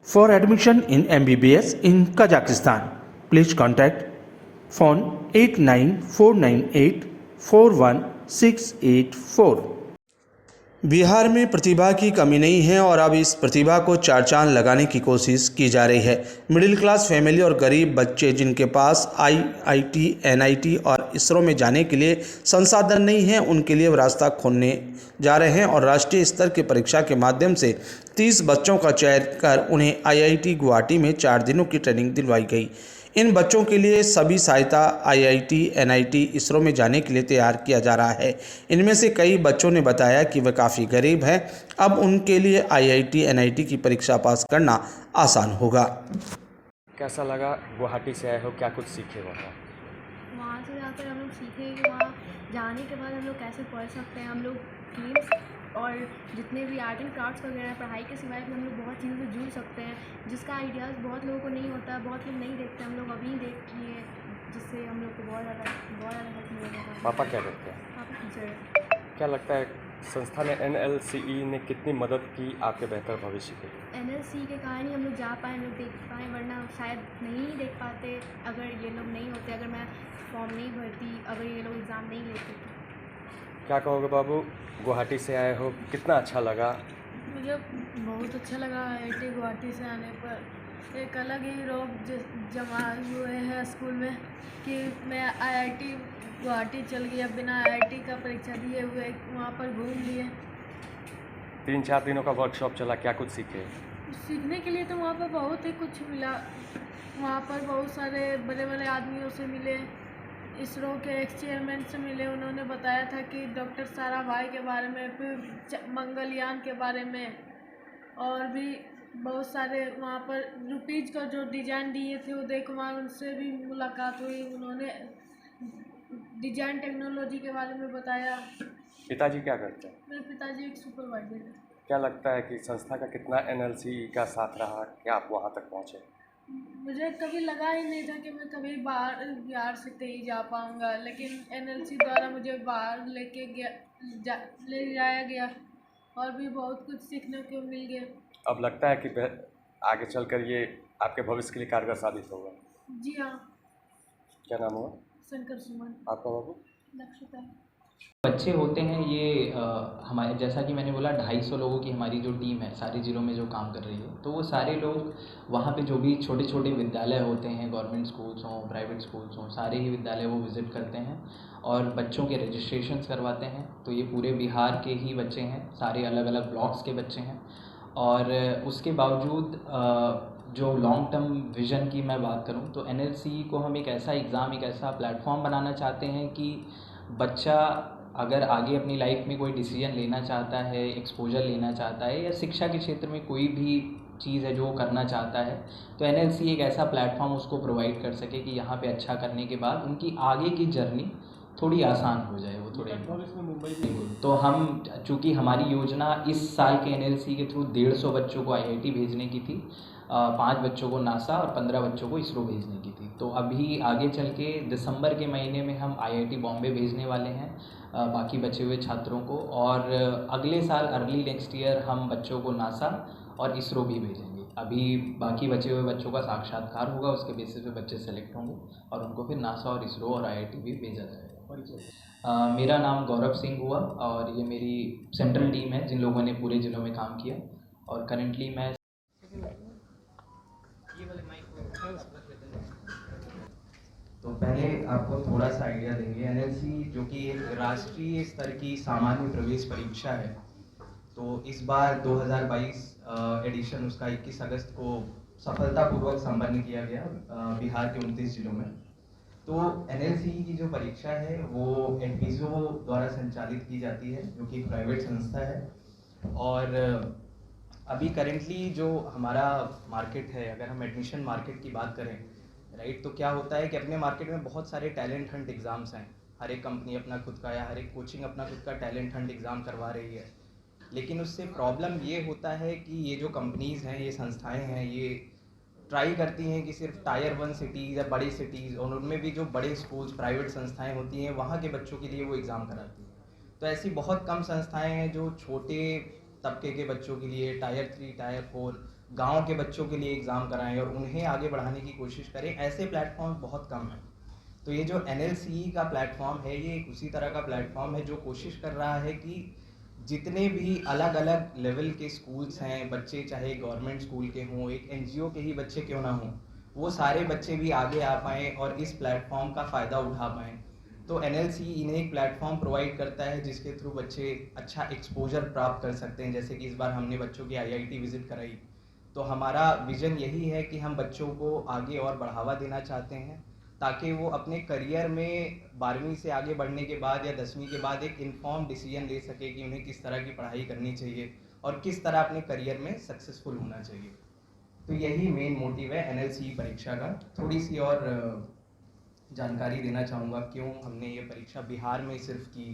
For admission in MBBS in Kazakhstan, please contact phone 894984168 Bihar में प्रतिभा की कमी नहीं है और अब इस प्रतिभा को चार चांद लगाने की कोशिश की जा रही है। मिडिल क्लास फैमिली और गरीब बच्चे जिनके पास आईआईटी, एनआईटी और इसरो में जाने के लिए संसाधन नहीं है, उनके लिए रास्ता खोलने जा रहे हैं और राष्ट्रीय स्तर की परीक्षा के माध्यम से 30 बच्चों का चयन कर उन्हें आईआईटी गुवाहाटी में 4 दिनों की ट्रेनिंग दिलवाई गई। इन बच्चों के लिए सभी सहायता आईआईटी, एनआईटी, इसरो में जाने के लिए तैयार किया जा रहा है। इनमें से कई बच्चों ने बताया कि वे काफ़ी गरीब हैं, अब उनके लिए आईआईटी, एनआईटी की परीक्षा पास करना आसान होगा। कैसा लगा गुवाहाटी से आए हो, क्या कुछ सीखे वहाँ? वहाँ से जाकर हम लोग सीखे कि वहाँ जाने के बाद हम लोग कैसे पढ़ सकते हैं। हम लोग गेम्स और जितने भी आर्ट एंड क्राफ्ट्स वगैरह पढ़ाई के सिवाय भी हम लोग बहुत चीज़ों से जुड़ सकते हैं, जिसका आइडियाज़ बहुत लोगों को नहीं होता, बहुत लोग नहीं देखते। हम लोग अभी देख लिए, जिससे हम लोग को बहुत ज़्यादा हेल्प मिलेगा। पापा क्या करते हैं? पापा टीचर है। क्या लगता है संस्था ने NLCE ने कितनी मदद की आपके बेहतर भविष्य के लिए? NLC के कारण ही हम लोग जा पाए, हम लोग देख पाए, वरना शायद नहीं देख पाते अगर ये लोग नहीं होते, अगर मैं फॉर्म नहीं भरती, अगर ये लोग एग्ज़ाम नहीं लेते। क्या कहोगे बाबू, गुवाहाटी से आए हो, कितना अच्छा लगा? मुझे बहुत अच्छा लगा IIT गुवाहाटी से आने पर। एक अलग ही रोब जमा हुए हैं स्कूल में कि मैं IIT गुवाहाटी चल गया, बिना IIT का परीक्षा दिए हुए वहाँ पर घूम लिए। 3-4 दिनों का वर्कशॉप चला, क्या कुछ सीखे? सीखने के लिए तो वहाँ पर बहुत ही कुछ मिला। वहाँ पर बहुत सारे बड़े बड़े आदमियों से मिले, इसरो के एक्स चेयरमैन से मिले। उन्होंने बताया था कि डॉक्टर साराभाई के बारे में, फिर मंगलयान के बारे में, और भी बहुत सारे वहाँ पर रुपीज़ का जो डिज़ाइन दिए थे वो देखो, वहाँ उनसे भी मुलाकात हुई। उन्होंने डिज़ाइन टेक्नोलॉजी के बारे में बताया। पिताजी क्या करते हैं? मेरे पिताजी एक सुपरवाइजर है। क्या लगता है कि संस्था का कितना NLCE का साथ रहा कि आप वहाँ तक पहुँचे? मुझे कभी लगा ही नहीं था कि मैं कभी बाहर बिहार से कहीं जा पाऊँगा, लेकिन NLC द्वारा मुझे बाहर ले जाया गया और भी बहुत कुछ सीखने को मिल गया। अब लगता है कि आगे चलकर ये आपके भविष्य के लिए कारगर साबित होगा? जी हाँ। क्या नाम हुआ? शंकर सुमन। आपका बाबू? लक्षिता। बच्चे होते हैं ये हमारे, जैसा कि मैंने बोला, 250 लोगों की हमारी जो टीम है सारे ज़िलों में जो काम कर रही है, तो वो सारे लोग वहाँ पे जो भी छोटे छोटे विद्यालय होते हैं, गवर्नमेंट स्कूल्स हों, प्राइवेट स्कूल्स हों, सारे ही विद्यालय वो विज़िट करते हैं और बच्चों के रजिस्ट्रेशंस करवाते हैं। तो ये पूरे बिहार के ही बच्चे हैं, सारे अलग अलग ब्लॉक्स के बच्चे हैं। और उसके बावजूद जो लॉन्ग टर्म विज़न की मैं बात करूँ तो NLCE को हम एक ऐसा एग्ज़ाम, एक ऐसा प्लेटफॉर्म बनाना चाहते हैं कि बच्चा अगर आगे अपनी लाइफ में कोई डिसीजन लेना चाहता है, एक्सपोजर लेना चाहता है, या शिक्षा के क्षेत्र में कोई भी चीज़ है जो वो करना चाहता है, तो NLCE एक ऐसा प्लेटफॉर्म उसको प्रोवाइड कर सके कि यहाँ पे अच्छा करने के बाद उनकी आगे की जर्नी थोड़ी आसान हो जाए। वो थोड़े तो हम, चूँकि हमारी योजना इस साल के NLCE के थ्रू 150 बच्चों को IIT भेजने की थी, 5 बच्चों को नासा और 15 बच्चों को इसरो भेजने की थी। तो अभी आगे चल के दिसंबर के महीने में हम IIT बॉम्बे भेजने वाले हैं बाकी बचे हुए छात्रों को, और अगले साल अर्ली नेक्स्ट ईयर हम बच्चों को नासा और इसरो भी भेजेंगे। अभी बाकी बचे हुए बच्चों का साक्षात्कार होगा, उसके बेसिस पे बच्चे सेलेक्ट होंगे और उनको फिर नासा और इसरो और IIT भी भेजा जाएगा। मेरा नाम गौरव सिंह हुआ और ये मेरी सेंट्रल टीम है जिन लोगों ने पूरे ज़िलों में काम किया, और करेंटली मैं तो पहले आपको थोड़ा सा आइडिया देंगे। NLC जो कि एक राष्ट्रीय स्तर की सामान्य प्रवेश परीक्षा है, तो इस बार 2022 एडिशन उसका 21 अगस्त को सफलतापूर्वक संपन्न किया गया बिहार के 29 जिलों में। तो NLCE की जो परीक्षा है वो एडविज़ो द्वारा संचालित की जाती है, जो कि एक प्राइवेट संस्था है। और अभी करेंटली जो हमारा मार्केट है, अगर हम एडमिशन मार्केट की बात करें, राइट, तो क्या होता है कि अपने मार्केट में बहुत सारे टैलेंट हंट एग्ज़ाम्स हैं। हर एक कंपनी अपना खुद का या हर एक कोचिंग अपना खुद का टैलेंट हंट एग्ज़ाम करवा रही है, लेकिन उससे प्रॉब्लम ये होता है कि ये जो कंपनीज़ हैं, ये संस्थाएं हैं, ये ट्राई करती हैं कि सिर्फ टायर 1 सिटीज़ या बड़ी सिटीज़, और उनमें भी जो बड़े स्कूल्स, प्राइवेट संस्थाएं होती हैं, वहाँ के बच्चों के लिए वो एग्ज़ाम कराती हैं। तो ऐसी बहुत कम संस्थाएं हैं जो छोटे तबके के बच्चों के लिए टायर 3, टायर 4 गांव के बच्चों के लिए एग्ज़ाम कराएं और उन्हें आगे बढ़ाने की कोशिश करें, ऐसे प्लेटफॉर्म बहुत कम हैं। तो ये जो NLCE का प्लेटफॉर्म है, ये एक उसी तरह का प्लेटफॉर्म है जो कोशिश कर रहा है कि जितने भी अलग अलग लेवल के स्कूल्स हैं, बच्चे चाहे गवर्नमेंट स्कूल के हों, एक NGO के ही बच्चे क्यों ना हों, वो सारे बच्चे भी आगे आ पाएँ और इस प्लेटफॉर्म का फ़ायदा उठा पाएँ। तो NLCE इन्हें एक प्लेटफॉर्म प्रोवाइड करता है जिसके थ्रू बच्चे अच्छा एक्सपोजर प्राप्त कर सकते हैं। जैसे कि इस बार हमने बच्चों की IIT विज़िट कराई, तो हमारा विज़न यही है कि हम बच्चों को आगे और बढ़ावा देना चाहते हैं ताकि वो अपने करियर में 12वीं से आगे बढ़ने के बाद या 10वीं के बाद एक इन्फॉर्म डिसीजन ले सके कि उन्हें किस तरह की पढ़ाई करनी चाहिए और किस तरह अपने करियर में सक्सेसफुल होना चाहिए। तो यही मेन मोटिव है NLCE परीक्षा का। थोड़ी सी और जानकारी देना चाहूँगा क्यों हमने ये परीक्षा बिहार में सिर्फ की